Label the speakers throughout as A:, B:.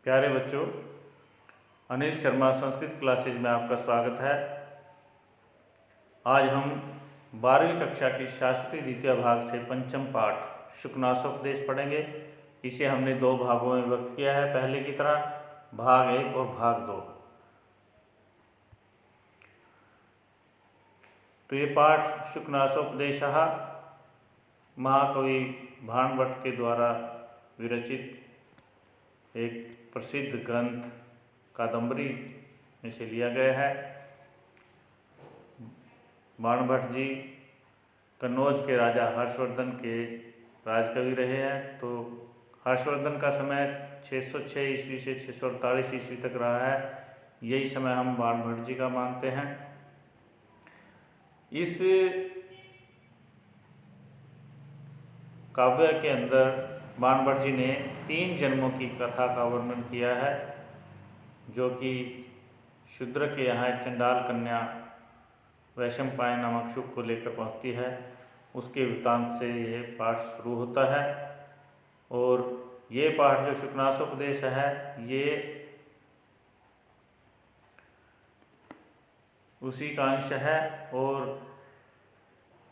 A: प्यारे बच्चों, अनिल शर्मा संस्कृत क्लासेज में आपका स्वागत है। आज हम 12वीं कक्षा की शास्त्रीय द्वितीय भाग से पंचम पाठ शुकनासोपदेश पढ़ेंगे। इसे हमने दो भागों में विभक्त किया है, पहले की तरह भाग 1 और भाग 2। तो ये पाठ शुकनासोपदेश महाकवि भाणभट्ट के द्वारा विरचित एक प्रसिद्ध ग्रंथ कादंबरी में से लिया गया है। भाणभट्ट जी कन्नौज के राजा हर्षवर्धन के राजकवि रहे हैं। तो हर्षवर्धन का समय 606 ईस्वी से 648 ईस्वी तक रहा है। यही समय हम भाणभट्ट जी का मानते हैं। इस काव्य के अंदर भाणभट्ट जी ने 3 जन्मों की कथा का वर्णन किया है, जो कि शूद्र के यहाँ चंडाल कन्या वैशंपायन नामक शुक को लेकर पहुँचती है। उसके वृत्तांत से यह पाठ शुरू होता है। और ये पाठ जो शुकनासोपदेश है, ये उसी का अंश है। और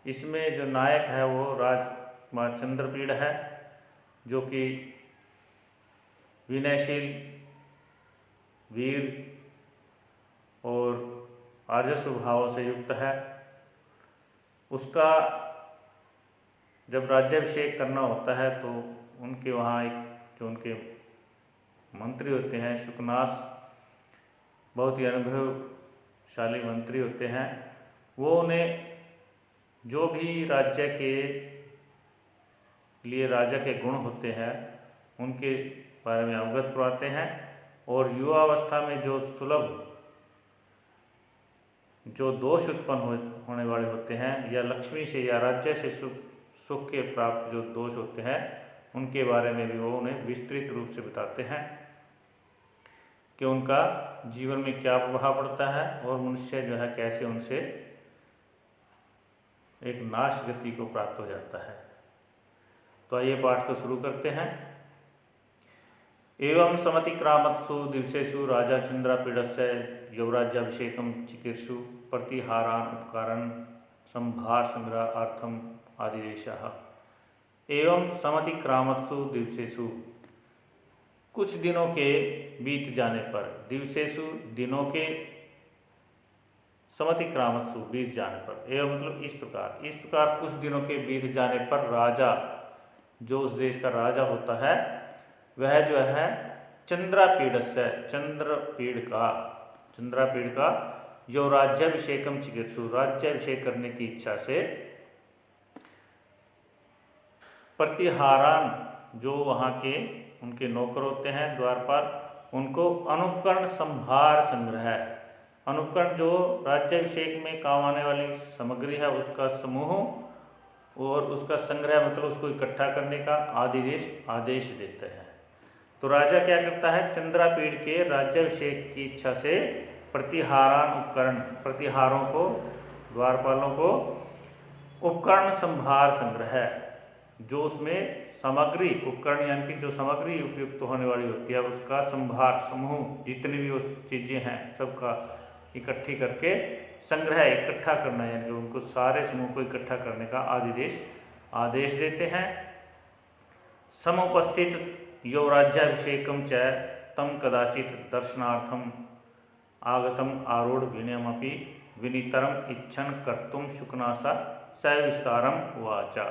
A: इसमें जो नायक है वो राजकुमार चंद्रपीड़ है, जो कि विनयशील, वीर और आर्जस्व भावों से युक्त है। उसका जब राज्याभिषेक करना होता है तो उनके वहाँ एक जो उनके मंत्री होते हैं, शुकनास, बहुत ही अनुभवशाली मंत्री होते हैं। वो उन्हें जो भी राज्य के लिए राजा के गुण होते हैं उनके बारे में अवगत करवाते हैं। और युवावस्था में जो सुलभ जो दोष उत्पन्न होने वाले होते हैं, या लक्ष्मी से या राज्य से सुख के प्राप्त जो दोष होते हैं, उनके बारे में भी वो उन्हें विस्तृत रूप से बताते हैं कि उनका जीवन में क्या प्रभाव पड़ता है और मनुष्य जो है कैसे उनसे एक नाश गति को प्राप्त हो जाता है। तो आइए पाठ को शुरू करते हैं। एवं समतिक्रामत्सु दिवसेषु राजा चंद्रापीडस्य यौराज्याभिषेकं चिकीर्षु प्रतिहारान् उपकारन् संभार संग्रहार्थम आदिदेशः। एवं समतिक्रामत्सु दिवसेषु, कुछ दिनों के बीत जाने पर, दिवसेषु दिनों के, समतिक्रामत्सु बीत जाने पर, एवं मतलब इस प्रकार कुछ दिनों के बीत जाने पर राजा, जो उस देश का राजा होता है, वह जो है चंद्रापीडस्य, चंद्रापीड़ का जो राज्याभिषेकम चिकीर्षु, राज्याभिषेक करने की इच्छा से, प्रतिहारान, जो वहाँ के उनके नौकर होते हैं द्वारपाल, उनको अनुकरण संभार संग्रह, अनुकरण जो राज्याभिषेक में काम आने वाली सामग्री है उसका समूह और उसका संग्रह मतलब उसको इकट्ठा करने का आदेश देते हैं। तो राजा क्या करता है, चंद्रापीड़ के राज्याभिषेक की इच्छा से प्रतिहारान उपकरण, प्रतिहारों को, द्वारपालों को उपकरण संभार संग्रह, जो उसमें सामग्री, उपकरण यानी कि जो सामग्री उपयुक्त होने वाली होती है उसका संभार, समूह, जितनी भी उस चीज़ें हैं सबका इकट्ठी करके संग्रह, इकट्ठा करना, यानी कि उनको सारे समूह को इकट्ठा करने का आदेश देते हैं। समुपस्थित यौराज्याभिषेकम च तम कदाचित दर्शनार्थम आगतम आरूढ़ विनयमपि विनीतरम इच्छन कर्तुम शुकनासा सविस्तारम वाचा।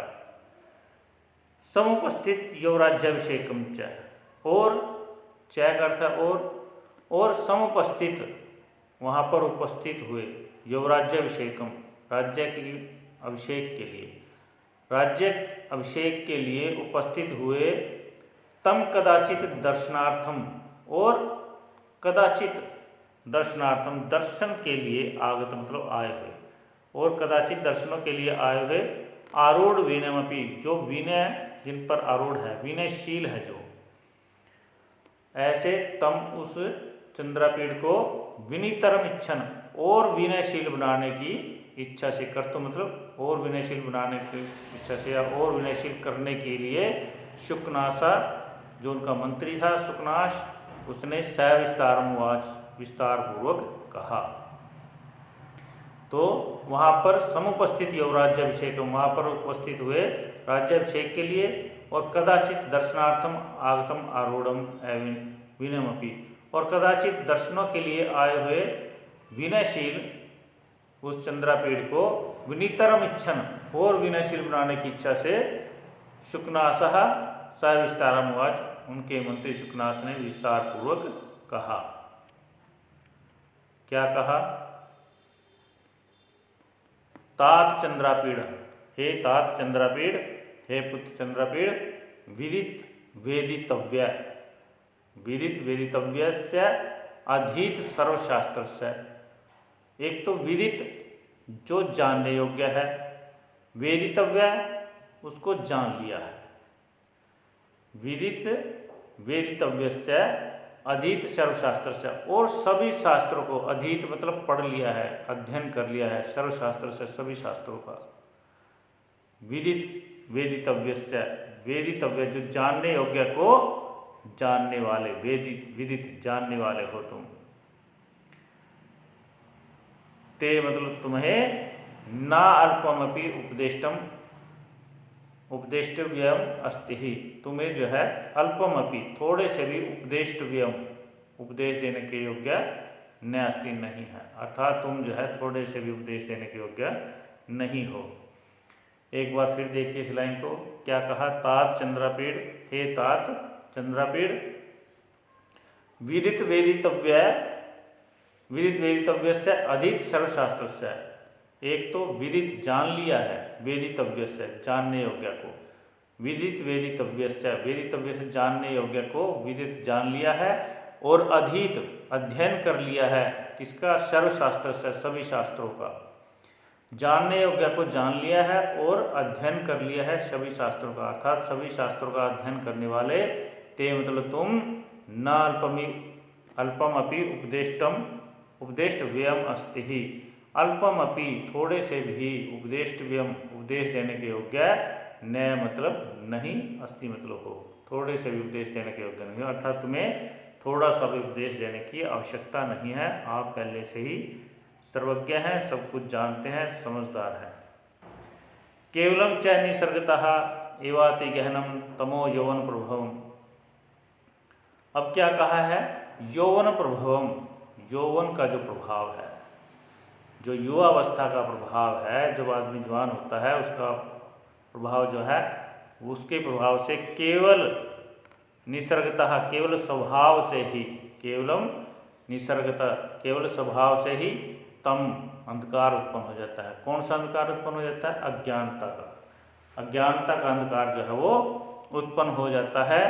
A: समुपस्थित यौराज्याभिषेकम च, और च का अर्थ और समुपस्थित, वहाँ पर उपस्थित हुए, यौराज्याभिषेकम, राज्य की अभिषेक के लिए, राज्य अभिषेक के लिए उपस्थित हुए, तम कदाचित दर्शनार्थम, और कदाचित दर्शनार्थम, दर्शन के लिए, आगत मतलब आए हुए, और कदाचित दर्शनों के लिए आए हुए, आरूढ़ विनयमपि, जो विनय जिन पर आरूढ़ है, विनयशील है जो, ऐसे तम उस चंद्रापीड़ को विनीतरम इच्छन, और विनयशील बनाने की इच्छा से, कर्तु मतलब और विनयशील बनाने की इच्छा से या और विनयशील करने के लिए, शुकनासा, जो उनका मंत्री था शुकनाश, उसने सविस्तारम उवाच विस्तार पूर्वक कहा। तो वहाँ पर समुपस्थित यौराज्याभिषेक, वहाँ पर उपस्थित हुए राज्याभिषेक के लिए, और कदाचित दर्शनार्थम आगतम आरूढ़म विनयमपि, और कदाचित दर्शनों के लिए आए हुए विनयशील उस चंद्रापीड़ को विनीतरम इच्छन, और विनयशील बनाने की इच्छा से शुकनासः सविस्तारम उवाच, उनके मंत्री शुकनास ने विस्तार पूर्वक कहा। क्या कहा? तात चंद्रापीड़, हे तात चंद्रापीड़, हे पुत्र चंद्रापीड़, विदित वेदितव्य, विदित वेदितव्य से अधीत सर्वशास्त्र से। एक तो विदित जो जानने योग्य है, वेदितव्य उसको जान लिया है। विदित वेदितव्य से अधीत सर्वशास्त्र से, और सभी शास्त्रों को, अधीत मतलब पढ़ लिया है, अध्ययन कर लिया है, सर्वशास्त्र से सभी शास्त्रों का। विदित वेदितव्य से, वेदितव्य जो जानने योग्य को जानने वाले, वेदित विदित जानने वाले हो तुम। ते मतलब तुम्हें ना अल्पमपि उपदेष्टम उपदेष्टव्यम अस्ति ही, तुम्हें जो है अल्पमपि थोड़े से भी उपदेष्टव्यम उपदेश देने के योग्य न अस्ति नहीं है, अर्थात तुम जो है थोड़े से भी उपदेश देने के योग्य नहीं हो। एक बार फिर देखिए इस लाइन को, क्या कहा? तात चंद्रापीड़, हे तात चंद्रापीड़, विदित वेदितव्य, विदित वेदितव्य से अधीत सर्वशास्त्र से। एक तो विदित जान लिया है, वेदितव्य से जानने योग्य को, विदित वेदितव्य से, वेदितव्य से जानने योग्य को विदित जान लिया है, और अधीत अध्ययन कर लिया है, किसका? सर्वशास्त्र से सभी शास्त्रों का। जानने योग्य को जान लिया है और अध्ययन कर लिया है सभी शास्त्रों का, अर्थात सभी शास्त्रों का अध्ययन करने वाले, ते मतलब तुम, न अल्पमपि उपदेष्टम उपदेष्टव्यम अस्ति ही, अल्पमपि थोड़े से भी, उपदेष्टव्यम उपदेश देने के योग्य, न मतलब नहीं, अस्ति मतलब हो, थोड़े से भी उपदेश देने के योग्य नहीं हो, अर्थात तुम्हें थोड़ा सा भी उपदेश देने की आवश्यकता नहीं है, आप पहले से ही सर्वज्ञ हैं, सब कुछ जानते हैं, समझदार हैं। केवलम च निसर्गतः एवाति गहनम तमो यौवन प्रभवम। अब क्या कहा है? यौवन प्रभवम, यौवन का जो प्रभाव है, जो युवावस्था का प्रभाव है, जब आदमी जवान होता है उसका प्रभाव जो है, उसके प्रभाव से केवल निसर्गतः, केवल स्वभाव से ही, केवलम निसर्गतः केवल स्वभाव से ही, तम अंधकार उत्पन्न हो जाता है। कौन सा अंधकार उत्पन्न हो जाता है? अज्ञानता का, अज्ञानता का अंधकार जो है वो उत्पन्न हो जाता है।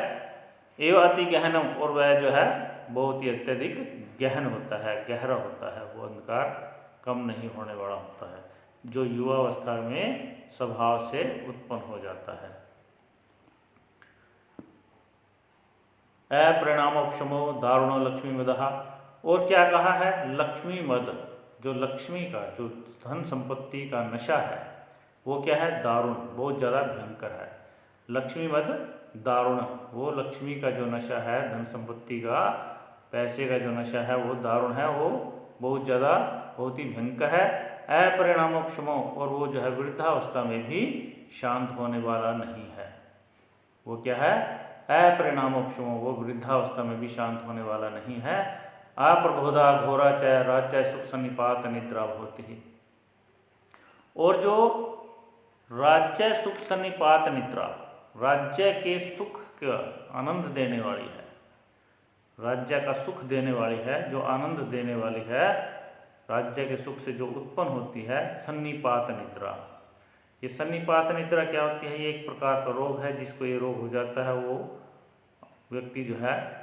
A: एवं अति गहनम, और वह जो है बहुत ही अत्यधिक गहन होता है, गहरा होता है, वो अंधकार कम नहीं होने वाला होता है, जो युवावस्था में स्वभाव से उत्पन्न हो जाता है। अपरिणामोपशमो दारुणो लक्ष्मी मदः, और क्या कहा है? लक्ष्मी मद, जो लक्ष्मी का, जो धन संपत्ति का नशा है, वो क्या है? दारुण, बहुत ज़्यादा भयंकर है। लक्ष्मी मद दारुण, वो लक्ष्मी का जो नशा है, धन संपत्ति का, पैसे का जो नशा है, वो दारुण है, वो बहुत ज़्यादा, बहुत ही भयंकर है। अपरिणामोपशमो, और वो जो है वृद्धावस्था में भी शांत होने वाला नहीं है। वो क्या है? अपरिणामोपशमो, वो वृद्धावस्था में भी शांत होने वाला नहीं है। अप्रबोधा घोरा च राज्य सुख सन्निपात निद्रा होती ही, और जो राज्य सुख सन्निपात निद्रा, राज्य के सुख का आनंद देने वाली है, राज्य का सुख देने वाली है, जो आनंद देने वाली है, राज्य के सुख से जो उत्पन्न होती है, सन्निपात निद्रा। ये सन्निपात निद्रा क्या होती है? ये एक प्रकार का रोग है, जिसको ये रोग हो जाता है, वो व्यक्ति जो है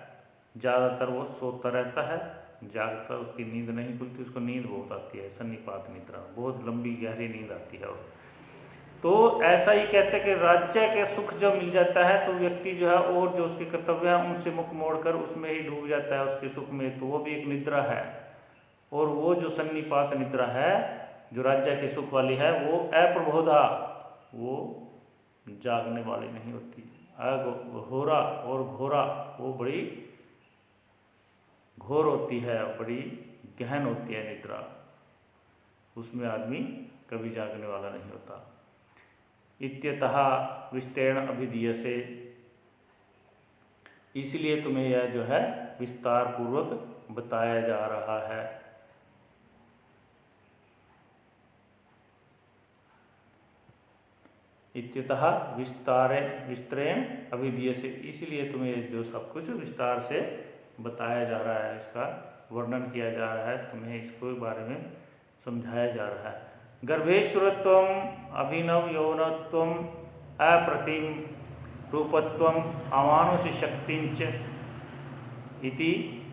A: ज़्यादातर वो सोता रहता है, जागता, उसकी नींद नहीं खुलती, उसको नींद बहुत आती है, सन्निपात निद्रा, बहुत लंबी गहरी नींद आती है। तो ऐसा ही कहते हैं कि राज्य के सुख जब मिल जाता है तो व्यक्ति जो है, और जो उसके कर्तव्य है उनसे मुख मोड़कर उसमें ही डूब जाता है, उसके सुख में, तो वो भी एक निद्रा है। और वो जो सन्निपात निद्रा है, जो राज्य के सुख वाली है, वो अप्रबोधा, वो जागने वाली नहीं होती। अघोरा और घोरा, वो बड़ी घोर होती है, बड़ी गहन होती है निद्रा, उसमें आदमी कभी जागने वाला नहीं होता। इत्यतः विस्तरेण अभिधीयसे, इसलिए तुम्हें यह जो है विस्तार पूर्वक बताया जा रहा है। इत्यतः विस्तरेण अभिधीयसे, इसलिए तुम्हें जो सब कुछ विस्तार से बताया जा रहा है, इसका वर्णन किया जा रहा है, तुम्हें इसको बारे में समझाया जा रहा है। गर्भेश्वरत्वम अभिनव यौनत्वम अप्रतिम रूपत्वम अमानुष शक्तिंच इति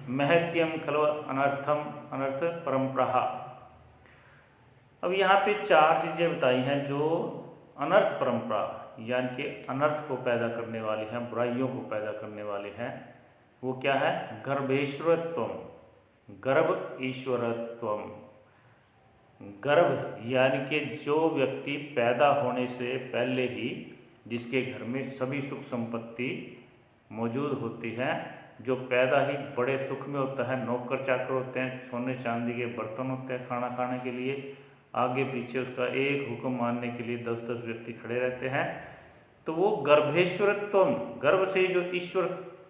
A: महत्यम खलु अनर्थ परंपरा। अब यहाँ पे 4 चीज़ें बताई हैं जो अनर्थ परंपरा यानी कि अनर्थ को पैदा करने वाली हैं, बुराइयों को पैदा करने वाली हैं। वो क्या है? गर्भेश्वरत्वम, गर्भ ईश्वरत्वम। गर्भ यानी कि जो व्यक्ति पैदा होने से पहले ही जिसके घर में सभी सुख संपत्ति मौजूद होती है, जो पैदा ही बड़े सुख में होता है, नौकर चाकर होते हैं, सोने चांदी के बर्तन होते हैं खाना खाने के लिए, आगे पीछे उसका एक हुक्म मानने के लिए 10-10 व्यक्ति खड़े रहते हैं, तो वो गर्भेश्वरत्वम, गर्भ से जो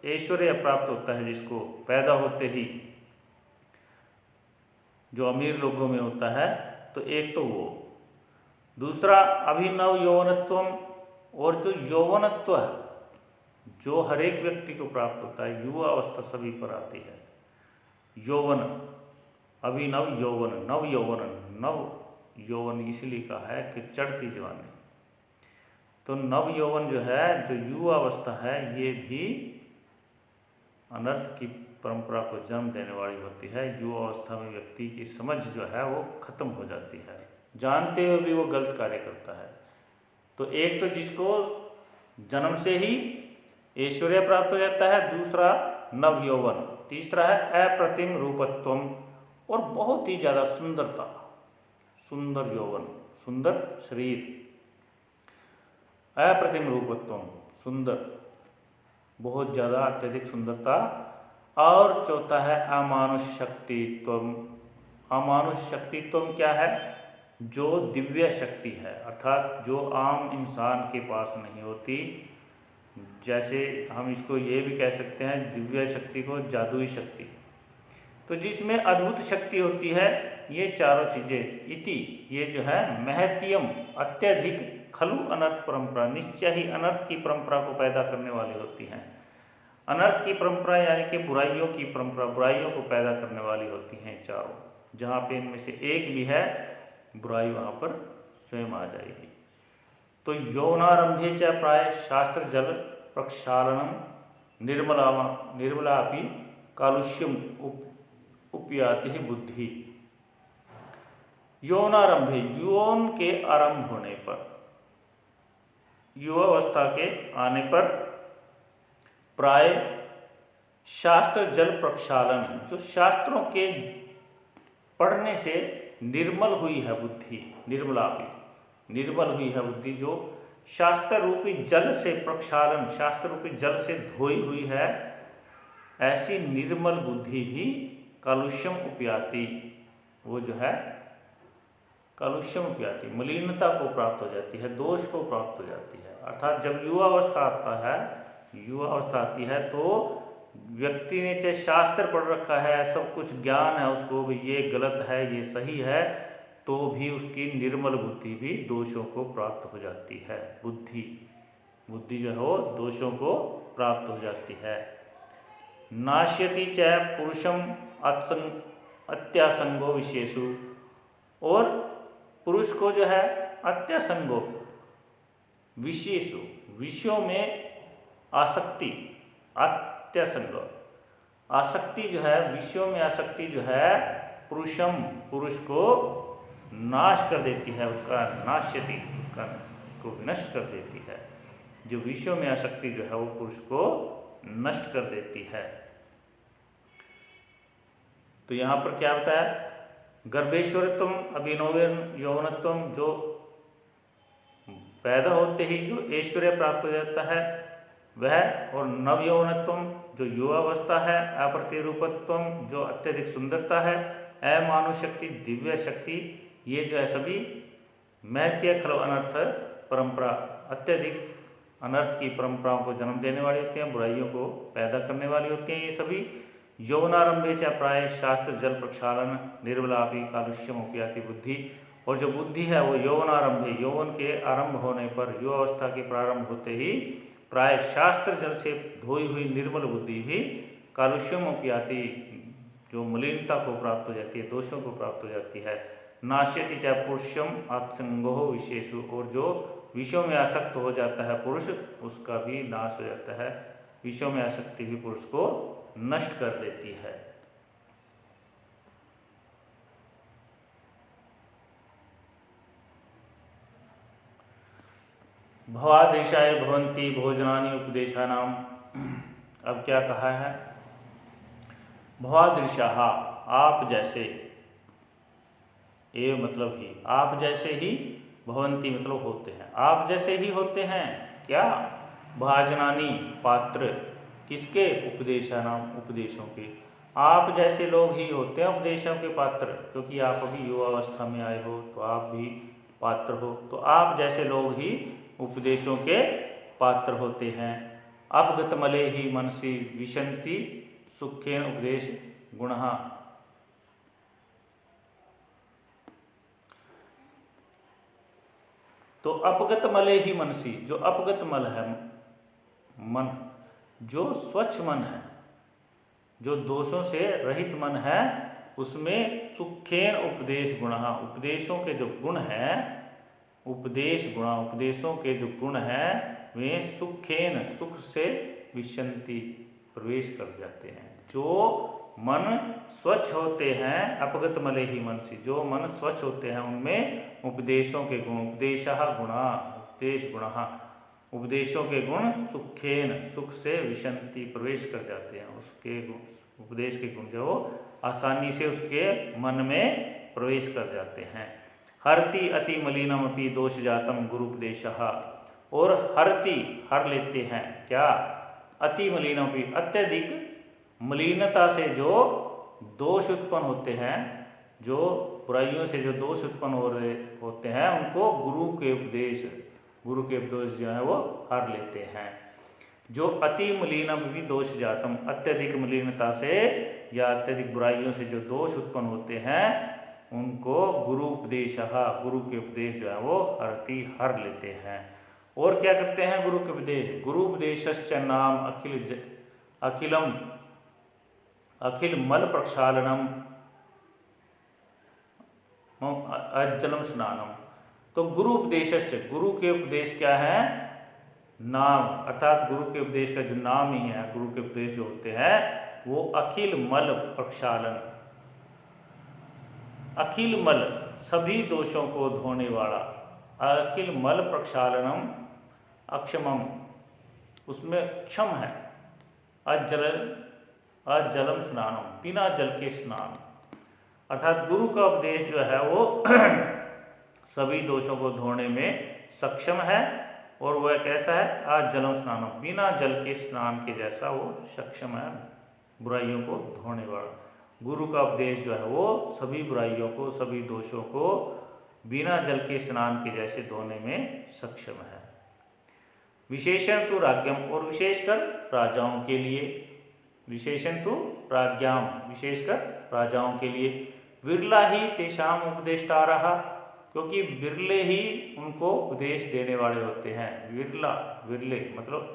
A: ऐश्वर्य प्राप्त होता है जिसको पैदा होते ही, जो अमीर लोगों में होता है, तो एक तो वो। दूसरा अभिनव यौवनत्वम, और जो यौवनत्व है जो हर एक व्यक्ति को प्राप्त होता है, युवा अवस्था सभी पर आती है। यौवन, अभिनव यौवन, नव यौवन, नव यौवन इसलिए कहा है कि चढ़ती जवानी। तो नव यौवन जो है, जो युवा अवस्था है, ये भी अनर्थ की परंपरा को जन्म देने वाली होती है। युवा अवस्था में व्यक्ति की समझ जो है वो खत्म हो जाती है, जानते हुए भी वो गलत कार्य करता है। तो एक तो जिसको जन्म से ही ऐश्वर्य प्राप्त हो जाता है, दूसरा नव यौवन, तीसरा है अप्रतिम रूपत्वम, और बहुत ही ज़्यादा सुंदरता, सुंदर यौवन, सुंदर शरीर, अप्रतिम रूपत्वम, सुंदर, बहुत ज़्यादा अत्यधिक सुंदरता। और चौथा है अमानुष शक्तित्वम। अमानुष शक्तित्वम क्या है? जो दिव्य शक्ति है, अर्थात जो आम इंसान के पास नहीं होती। जैसे हम इसको ये भी कह सकते हैं, दिव्य शक्ति को जादुई शक्ति, तो जिसमें अद्भुत शक्ति होती है। ये चारों चीज़ें इति, ये जो है महत्यम, अत्यधिक, खलु अनर्थ परंपरा, निश्चय ही अनर्थ की परंपरा को पैदा करने वाली होती हैं। अनर्थ की परंपरा यानी कि बुराइयों की परंपरा, बुराइयों को पैदा करने वाली होती हैं चारों। जहाँ पे इनमें से एक भी है, बुराई वहाँ पर स्वयं आ जाएगी। तो यौनारंभे च प्राय शास्त्र जल प्रक्षालनम निर्मलापि कालुष्यम उपयाति ही बुद्धि। यौनारंभे, यौन के आरंभ होने पर, युवावस्था के आने पर, प्राय शास्त्र जल प्रक्षालन, जो शास्त्रों के पढ़ने से निर्मल हुई है बुद्धि, निर्मलापि, निर्मल हुई है बुद्धि, जो शास्त्र रूपी जल से प्रक्षालन, शास्त्र रूपी जल से धोई हुई है, ऐसी निर्मल बुद्धि भी कालुष्यम उपयाति, वो जो है कालुष्यम उपयाति, मलिनता को प्राप्त हो जाती है, दोष को प्राप्त हो जाती है। अर्थात जब युवावस्था आता है, युवावस्था आती है, तो व्यक्ति ने चाहे शास्त्र पढ़ रखा है, सब कुछ ज्ञान है उसको भी, ये गलत है ये सही है, तो भी उसकी निर्मल बुद्धि भी दोषों को प्राप्त हो जाती है। बुद्धि जो है वो दोषों को प्राप्त हो जाती है। नाश्यति च पुरुषम अत्यासंगो विशेषु, और पुरुष को जो है अत्यासंगो, विशेषु, विषयों में आसक्ति, अत्यासंग, आसक्ति जो है, विषयों में आसक्ति जो है, पुरुष को नाश कर देती है, उसका नाश्यति, उसको विनष्ट कर देती है। जो विषयों में आसक्ति जो है वो पुरुष को नष्ट कर देती है। तो यहाँ पर क्या बताया? गर्भेश्वरत्वम, अभिनव यौवनत्वम, जो पैदा होते ही जो ऐश्वर्य प्राप्त हो जाता है, वह, और नवयौवनत्वम जो युवावस्था है, अप्रतिरूपत्वम जो अत्यधिक सुंदरता है, अमानुषशक्ति दिव्य शक्ति, ये जो है सभी महत्य खल अनर्थ परंपरा अत्यधिक अनर्थ की परंपराओं को जन्म देने वाली होती हैं, बुराइयों को पैदा करने वाली होती हैं। ये सभी यौवनारंभे च प्राय शास्त्र जल प्रक्षालन निर्बलापी कालुष्यम उपयाति बुद्धि, और जो बुद्धि है वो यौवनारंभे यौवन के आरंभ होने पर, युवावस्था के प्रारंभ होते ही प्राय शास्त्र जल से धोई हुई निर्मल बुद्धि भी कालुष्यम उपयाति जो मलिनता को प्राप्त हो जाती है, दोषों को प्राप्त हो जाती है। नाश्यति च पुरुषम आत्संगो विशेषु, और जो विषयों में आसक्त हो जाता है पुरुष, उसका भी नाश हो जाता है। विषयों में आसक्ति भी पुरुष को नष्ट कर देती है। भवादेशाय भवन्ति भोजनानि उपदेशानाम, अब क्या कहा है, भवादृशाः आप जैसे, ये मतलब ही आप जैसे ही, भवन्ति मतलब होते हैं, आप जैसे ही होते हैं क्या, भाजनानी पात्र, किसके, उपदेशानाम उपदेशों के, आप जैसे लोग ही होते हैं उपदेशों के पात्र, क्योंकि आप अभी युवावस्था में आए हो तो आप भी पात्र हो, तो आप जैसे लोग ही उपदेशों के पात्र होते हैं। अपगतमले ही मनसि विशन्ति सुखेन उपदेश गुणः, तो अपगत मले ही मनसी, जो अपगत मल है मन, जो स्वच्छ मन है, जो दोषों से रहित मन है, उसमें सुखेन उपदेश गुण, उपदेशों के जो गुण हैं, उपदेश गुण, उपदेशों के जो गुण हैं वे सुखेन सुख से विशंति प्रवेश कर जाते हैं। जो मन स्वच्छ होते हैं, अपगत मले ही मन से, जो मन स्वच्छ होते हैं उनमें उपदेशों के गुण, उपदेशः गुणा, उपदेश गुणः, उपदेशों के गुण सुखेन सुख से विशंति प्रवेश कर जाते हैं। उसके उपदेश के गुण जो आसानी से उसके मन में प्रवेश कर जाते हैं। हरति अति मलिनम अपि दोष जातम गुरुपदेशः, और हरति हर लेते हैं क्या, अति मलिनम अपि अत्यधिक मलिनता से जो दोष उत्पन्न होते हैं, जो बुराइयों से जो दोष उत्पन्न हो रहे होते हैं, उनको गुरु के उपदेश जो है वो हर लेते हैं। जो अति मलिनम भी दोष जातम, अत्यधिक मलिनता से या अत्यधिक बुराइयों से जो दोष उत्पन्न होते हैं उनको गुरु उपदेशः, गुरु के उपदेश जो है वो हर लेते हैं। और क्या करते हैं गुरु के उपदेश, गुरु उपदेशश्च नाम अखिल मल प्रक्षालनम अज्जलम स्नानम, तो गुरु उपदेशश्च, गुरु के उपदेश क्या है, नाम, अर्थात गुरु के उपदेश का जो नाम ही है, गुरु के उपदेश जो होते हैं वो अखिल मल प्रक्षालन, अखिल मल सभी दोषों को धोने वाला, अखिल मल प्रक्षालनम अक्षमम, उसमें क्षम है, अजलम स्नानम, बिना जल के स्नान, अर्थात गुरु का उपदेश जो है वो सभी दोषों को धोने में सक्षम है, और वह कैसा है, अजलम स्नानम, बिना जल के स्नान के जैसा वो सक्षम है बुराइयों को धोने वाला। गुरु का उपदेश जो है वो सभी बुराइयों को, सभी दोषों को बिना जल के स्नान के जैसे धोने में सक्षम है। विशेषण तो राज्ञम, और विशेषकर राजाओं के लिए, विशेषण तो राज्ञाम, विशेषकर राजाओं के लिए, विरला ही तेषाम उपदेष्टारः, क्योंकि बिरले ही उनको उपदेश देने वाले होते हैं। विरला, विरले मतलब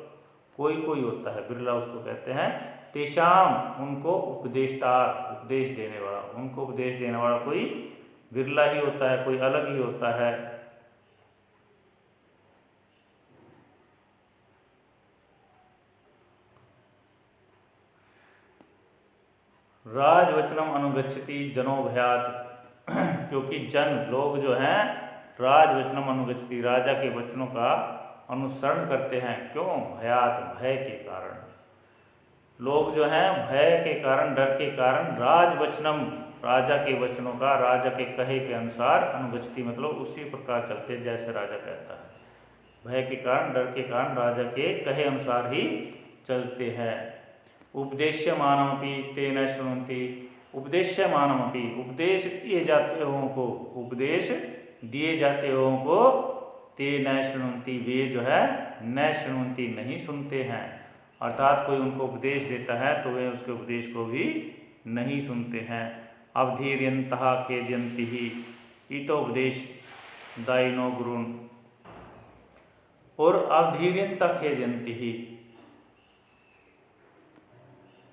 A: कोई कोई होता है, बिरला उसको कहते हैं। तेषाम उनको उपदेष्टार, उपदेश देने वाला, उनको उपदेश देने वाला कोई विरला ही होता है, कोई अलग ही होता है। राजवचनम अनुगच्छति जनो भयात, क्योंकि जन लोग जो हैं राजवचनम अनुगच्छति, राजा के वचनों का अनुसरण करते हैं। क्यों, भयात, भय के कारण। लोग जो हैं भय के कारण, डर के कारण राजवचनम, राजा के वचनों का, राजा के कहे के अनुसार, अनुगच्छति मतलब उसी प्रकार चलते जैसे राजा कहता है। भय के कारण, डर के कारण राजा के कहे अनुसार ही चलते हैं। उपदेश्यमानमपि ते न शृण्वन्ति, उपदेश्यमानमपि, उपदेश दिए जाते हुओं को, उपदेश दिए जाते हुओं को, ते न शृण्वन्ति, वे जो है न शृण्वन्ति, नहीं सुनते हैं। अर्थात कोई उनको उपदेश देता है तो वे उसके उपदेश को भी नहीं सुनते हैं। अवधीर्यन्तः खेदयन्ति ही, हितोपदेश दायिनो गुरुन्, और अवधीर्यन्तः खेदयन्ति ही,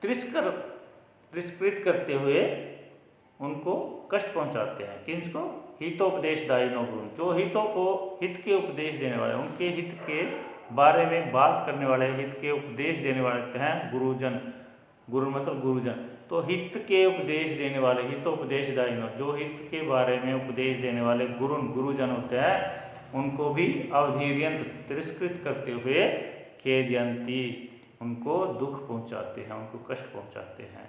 A: तिरस्कृत करते हुए उनको कष्ट पहुंचाते हैं। किसको? हितोपदेश दायिनो गुरुन्, जो हितों को हित के उपदेश देने वाले, उनके हित के बारे में बात करने वाले, हित के उपदेश देने वाले हैं गुरुजन। गुरु मतलब गुरुजन। तो हित के उपदेश देने वाले, हितोपदेश दायिनो, जो हित के बारे में उपदेश देने वाले गुरुजन होते हैं, उनको भी अवधीर्यन्त, तिरस्कृत करते हुए, खेदयन्ति, उनको दुख पहुंचाते हैं, उनको कष्ट पहुंचाते हैं।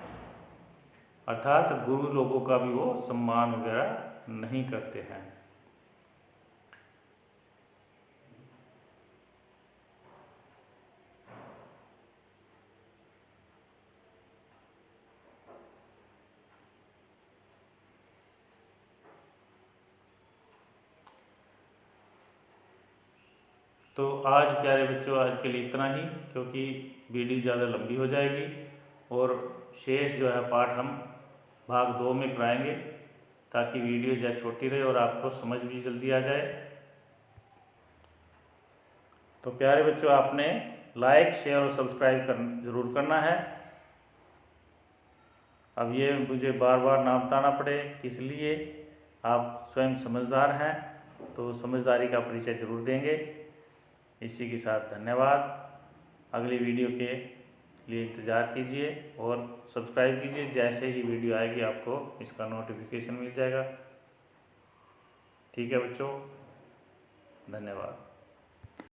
A: अर्थात गुरु लोगों का भी वो सम्मान वगैरह नहीं करते हैं। तो आज प्यारे बच्चों, आज के लिए इतना ही, क्योंकि वीडियो ज़्यादा लंबी हो जाएगी और शेष जो है पाठ हम भाग 2 में कराएंगे, ताकि वीडियो ज़्यादा छोटी रहे और आपको समझ भी जल्दी आ जाए। तो प्यारे बच्चों, आपने लाइक, शेयर और सब्सक्राइब ज़रूर करना है। अब ये मुझे बार बार ना बताना पड़े, इसलिए आप स्वयं समझदार हैं, तो समझदारी का परिचय ज़रूर देंगे। इसी के साथ धन्यवाद। अगली वीडियो के लिए इंतज़ार कीजिए और सब्सक्राइब कीजिए। जैसे ही वीडियो आएगी आपको इसका नोटिफिकेशन मिल जाएगा। ठीक है बच्चों, धन्यवाद।